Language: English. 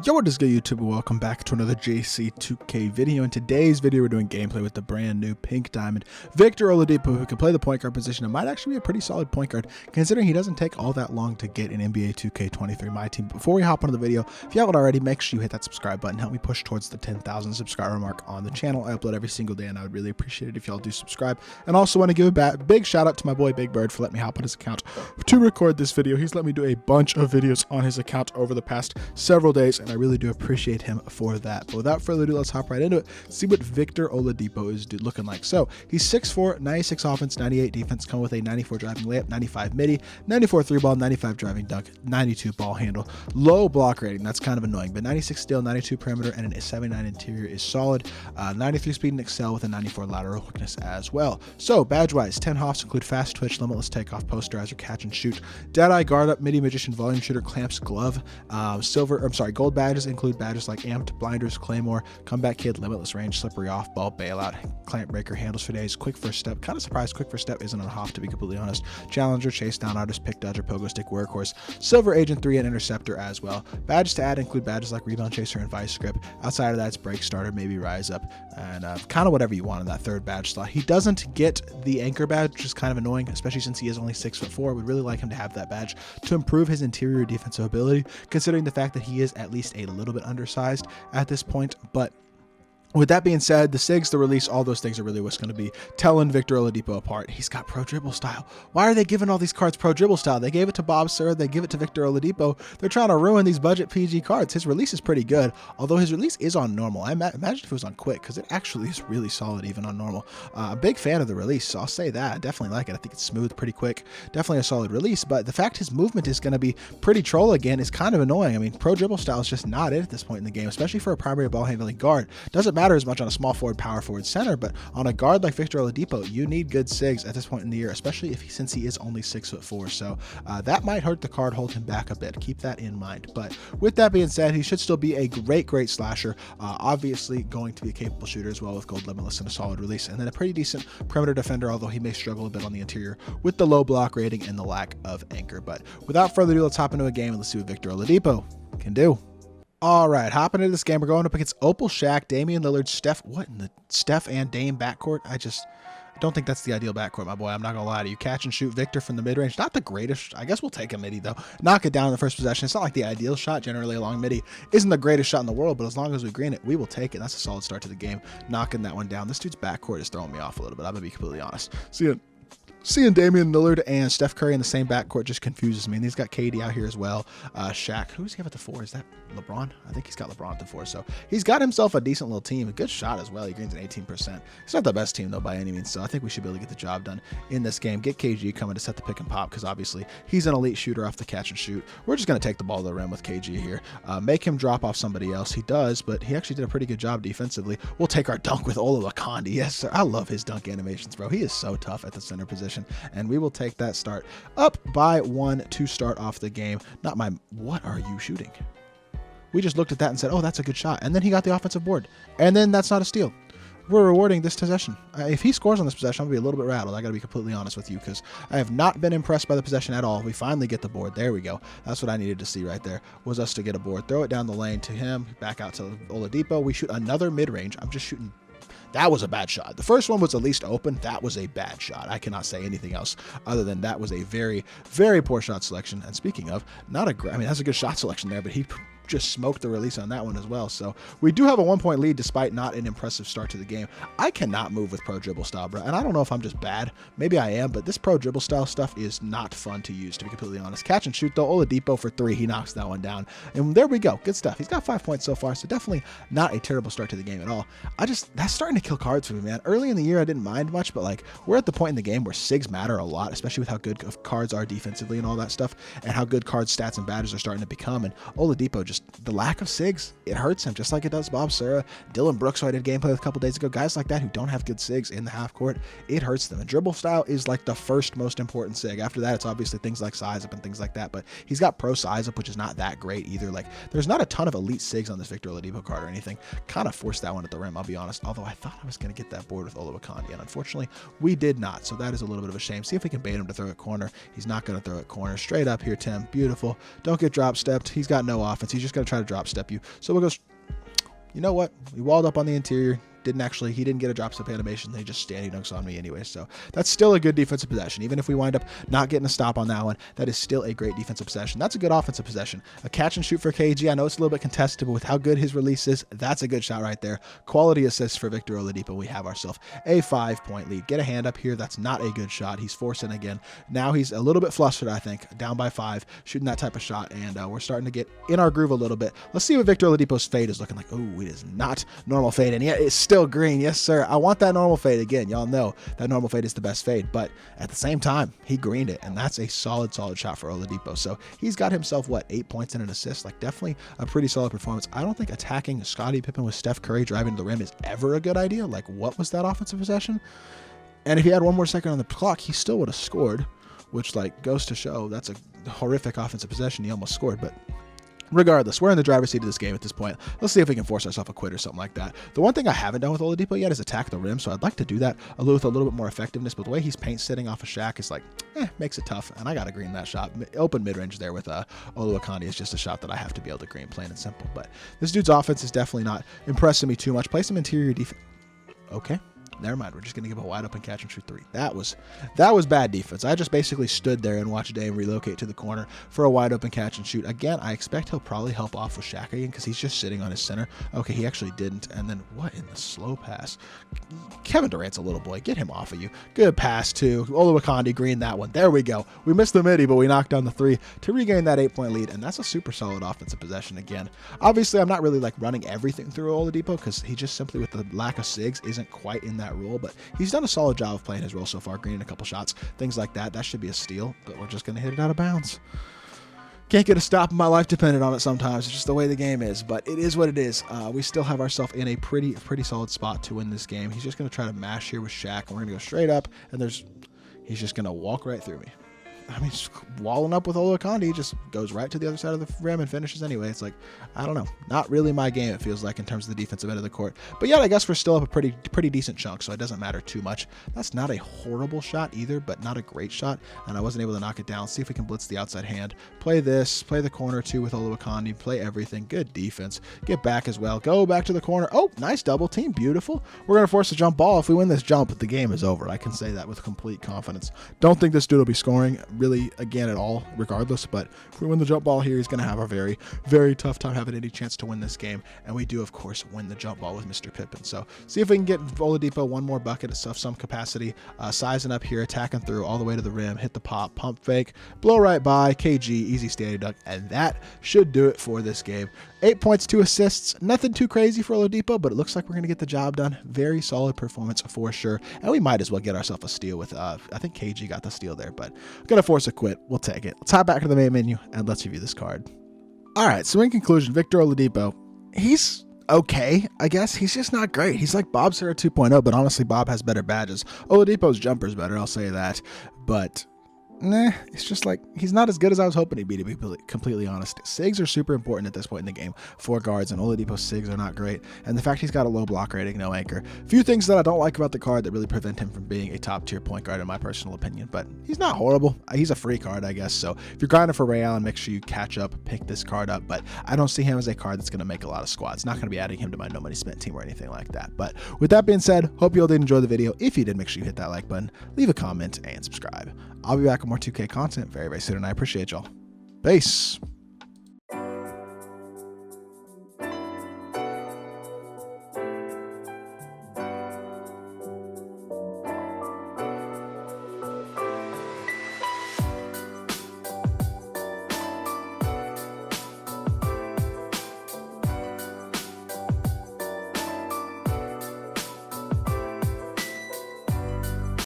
Yo, what is good, YouTube? Welcome back to another JC2K video. In today's video, we're doing gameplay with the brand new pink diamond Victor OLADIPO, who can play the point guard position and might actually be a pretty solid point guard, considering he doesn't take all that long to get in NBA 2K23 MyTEAM. Before we hop into the video, if you haven't already, make sure you hit that subscribe button. Help me push towards the 10,000 subscriber mark on the channel. I upload every single day, and I would really appreciate it if y'all do subscribe. And also want to give a big shout out to my boy Big Bird for letting me hop on his account to record this video. He's let me do a bunch of videos on his account over the past several days, and I really do appreciate him for that. But without further ado, let's hop right into it, see what Victor OLADIPO is looking like. So he's 6'4", 96 offense, 98 defense, coming with a 94 driving layup, 95 midi, 94 three ball, 95 driving dunk, 92 ball handle, low block rating. That's kind of annoying, but 96 steal, 92 perimeter, and a 79 interior is solid. 93 speed and excel with a 94 lateral quickness as well. So badge wise, 10 hops include fast twitch, limitless takeoff, posterizer, catch and shoot, dead eye, guard up, midi, magician, volume shooter, clamps, glove. Gold badges include badges like amped, blinders, claymore, comeback kid, limitless range, slippery off ball, bailout, clamp breaker, handles for days, quick first step. Kind of surprised quick first step isn't on hop, to be completely honest. Challenger, chase down artist, pick dodger, pogo stick, workhorse, silver agent 3, and interceptor as well. Badges to add include badges like rebound chaser and vice grip. Outside of that, it's break starter, maybe rise up, and kind of whatever you want in that third badge slot. He doesn't get the anchor badge, which is kind of annoying, especially since he is only 6'4". Would really like him to have that badge to improve his interior defensive ability, considering the fact that he is at least a little bit undersized at this point. But with that being said, the SIGs, the release, all those things are really what's going to be telling Victor OLADIPO apart. He's got pro dribble style. Why are they giving all these cards pro dribble style? They gave it to Bob Sir, they give it to Victor OLADIPO. They're trying to ruin these budget PG cards. His release is pretty good, although his release is on normal. I imagine if it was on quick, because it actually is really solid even on normal. A big fan of the release, so I'll say that. I definitely like it. I think it's smooth, pretty quick, definitely a solid release, but the fact his movement is going to be pretty troll again is kind of annoying. I mean, pro dribble style is just not it at this point in the game, especially for a primary ball handling guard. Doesn't matter as much on a small forward, power forward, center, but on a guard like Victor OLADIPO, you need good SIGs at this point in the year, especially since he is only 6'4". So that might hurt the card, hold him back a bit. Keep that in mind. But with that being said, he should still be a great slasher. Obviously going to be a capable shooter as well with gold limitless and a solid release, and then a pretty decent perimeter defender, although he may struggle a bit on the interior with the low block rating and the lack of anchor. But without further ado, let's hop into a game and let's see what Victor OLADIPO can do. All right, hopping into this game, we're going up against Opal, Shaq, Damian Lillard, Steph. What in the Steph and Dame backcourt? I don't think that's the ideal backcourt, my boy. I'm not gonna lie to you. Catch and shoot Victor from the mid-range. Not the greatest. I guess we'll take a midi though. Knock it down in the first possession. It's not like the ideal shot. Generally, a long midi isn't the greatest shot in the world, but as long as we green it, we will take it. That's a solid start to the game. Knocking that one down. This dude's backcourt is throwing me off a little bit. I'm gonna be completely honest. Seeing Damian Lillard and Steph Curry in the same backcourt just confuses me. And he's got KD out here as well. Shaq, who's he have at the 4? Is that LeBron? I think he's got LeBron at the 4. So he's got himself a decent little team. A good shot as well. He greens an 18%. He's not the best team though by any means. So I think we should be able to get the job done in this game. Get KG coming to set the pick and pop, because obviously he's an elite shooter off the catch and shoot. We're just going to take the ball to the rim with KG here. Make him drop off somebody else. He does, but he actually did a pretty good job defensively. We'll take our dunk with OLADIPO. Yes, sir. I love his dunk animations, bro. He is so tough at the center position. And we will take that start up by 1 to start off the game. What are you shooting? We just looked at that and said, oh, that's a good shot. And then he got the offensive board. And then that's not a steal. We're rewarding this possession. If he scores on this possession, I'm going to be a little bit rattled. I got to be completely honest with you, because I have not been impressed by the possession at all. We finally get the board. There we go. That's what I needed to see right there, was us to get a board. Throw it down the lane to him. Back out to OLADIPO. We shoot another mid-range. I'm just shooting. That was a bad shot. The first one was at least open. That was a bad shot. I cannot say anything else other than that was a very poor shot selection. And speaking of, that's a good shot selection there, but he just smoked the release on that one as well. So we do have a 1-point lead despite not an impressive start to the game. I cannot move with pro dribble style, bro. And I don't know if I'm just bad. Maybe I am, but this pro dribble style stuff is not fun to use, to be completely honest. Catch and shoot though. OLADIPO for 3. He knocks that one down. And there we go. Good stuff. He's got 5 points so far, so definitely not a terrible start to the game at all. That's starting to kill cards for me, man. Early in the year, I didn't mind much, but like we're at the point in the game where SIGs matter a lot, especially with how good cards are defensively and all that stuff, and how good card stats and badges are starting to become. And OLADIPO, just the lack of SIGs, it hurts him, just like it does Bob Sura, Dylan Brooks, who I did gameplay with a couple days ago. Guys like that who don't have good SIGs in the half court, it hurts them. And dribble style is like the first most important SIG. After that, it's obviously things like size up and things like that, but he's got pro size up, which is not that great either. Like there's not a ton of elite SIGs on this Victor OLADIPO card or anything. Kind of forced that one at the rim, I'll be honest, although I thought I was going to get that board with OLADIPO, and unfortunately we did not. So that is a little bit of a shame. See if we can bait him to throw it corner. He's not going to throw it corner. Straight up here, Tim. Beautiful. Don't get drop stepped. He's got no offense. He's just just going to try to drop step you. So we'll go, you know what? We walled up on the interior. He didn't get a drop step animation. They just standing dunks on me anyway. So that's still a good defensive possession. Even if we wind up not getting a stop on that one, that is still a great defensive possession. That's a good offensive possession. A catch and shoot for KG. I know it's a little bit contested, but with how good his release is, that's a good shot right there. Quality assist for Victor Oladipo. We have ourselves a 5-point lead. Get a hand up here. That's not a good shot. He's forcing again. Now he's a little bit flustered, I think, down by 5, shooting that type of shot, and we're starting to get in our groove a little bit. Let's see what Victor Oladipo's fade is looking like. Oh, it is not normal fade, and yet it's still green. Yes, sir. I want that normal fade again. Y'all know that normal fade is the best fade, but at the same time, he greened it, and that's a solid shot for Oladipo. So he's got himself, what, 8 points and an assist? Like, definitely a pretty solid performance. I don't think attacking Scottie Pippen with Steph Curry driving to the rim is ever a good idea. Like, what was that offensive possession? And if he had one more second on the clock, he still would have scored, which, like, goes to show that's a horrific offensive possession. He almost scored, but regardless, we're in the driver's seat of this game at this point. Let's see if we can force ourselves a quit or something like that. The one thing I haven't done with Oladipo yet is attack the rim, so I'd like to do that with a little bit more effectiveness, but the way he's paint sitting off of Shaq is like, makes it tough, and I got to green that shot. Open mid-range there with Oluokandi is just a shot that I have to be able to green, plain and simple, but this dude's offense is definitely not impressing me too much. Play some interior defense. Okay. Never mind. We're just going to give a wide open catch and shoot 3. That was bad defense. I just basically stood there and watched Dame relocate to the corner for a wide open catch and shoot. Again, I expect he'll probably help off with Shaq again because he's just sitting on his center. Okay, he actually didn't. And then what in the slow pass? Kevin Durant's a little boy. Get him off of you. Good pass too. Oluokandi green that one. There we go. We missed the midi, but we knocked down the 3 to regain that 8-point lead. And that's a super solid offensive possession again. Obviously, I'm not really like running everything through Oladipo because he just simply with the lack of SIGs isn't quite in that role, but he's done a solid job of playing his role so far, greening a couple shots, things like that. That should be a steal, but we're just going to hit it out of bounds. Can't get a stop, and my life depended on it sometimes. It's just the way the game is, but it is what it is. We still have ourselves in a pretty solid spot to win this game. He's just going to try to mash here with Shaq, and we're going to go straight up, and he's just going to walk right through me. I mean, just walling up with Oluokandi, just goes right to the other side of the rim and finishes anyway. It's like, I don't know, not really my game, it feels like, in terms of the defensive end of the court. But yeah, I guess we're still up a pretty decent chunk, so it doesn't matter too much. That's not a horrible shot either, but not a great shot, and I wasn't able to knock it down. See if we can blitz the outside hand. Play this, play the corner too with Oluokandi, play everything. Good defense. Get back as well. Go back to the corner. Oh, nice double team. Beautiful. We're going to force a jump ball. If we win this jump, the game is over. I can say that with complete confidence. Don't think this dude will be scoring really again at all regardless, but if we win the jump ball here, he's going to have a very tough time having any chance to win this game, and we do of course win the jump ball with Mr. Pippen. So see if we can get Oladipo one more bucket of some capacity, sizing up here, attacking through all the way to the rim, hit the pop, pump fake, blow right by KG, easy standing dunk, and that should do it for this game. 8 points, 2 assists, nothing too crazy for Oladipo, but it looks like we're going to get the job done. Very solid performance for sure, and we might as well get ourselves a steal with, I think KG got the steal there, but I'm going to force a quit. We'll take it. Let's hop back to the main menu, and let's review this card. All right, so in conclusion, Victor Oladipo, he's okay, I guess. He's just not great. He's like Bob Serra 2.0, but honestly, Bob has better badges. Oladipo's jumper's better, I'll say that, but it's just like he's not as good as I was hoping he'd be, to be completely honest. SIGs are super important at this point in the game for guards, and Oladipo's SIGs are not great. And the fact he's got a low block rating, no anchor. Few things that I don't like about the card that really prevent him from being a top tier point guard in my personal opinion, but he's not horrible. He's a free card, I guess. So if you're grinding for Ray Allen, make sure you catch up, pick this card up, but I don't see him as a card that's going to make a lot of squads. Not going to be adding him to my no money spent team or anything like that. But with that being said, hope you all did enjoy the video. If you did, make sure you hit that like button, leave a comment, and subscribe. I'll be back with more 2K content very soon, and I appreciate y'all. Peace.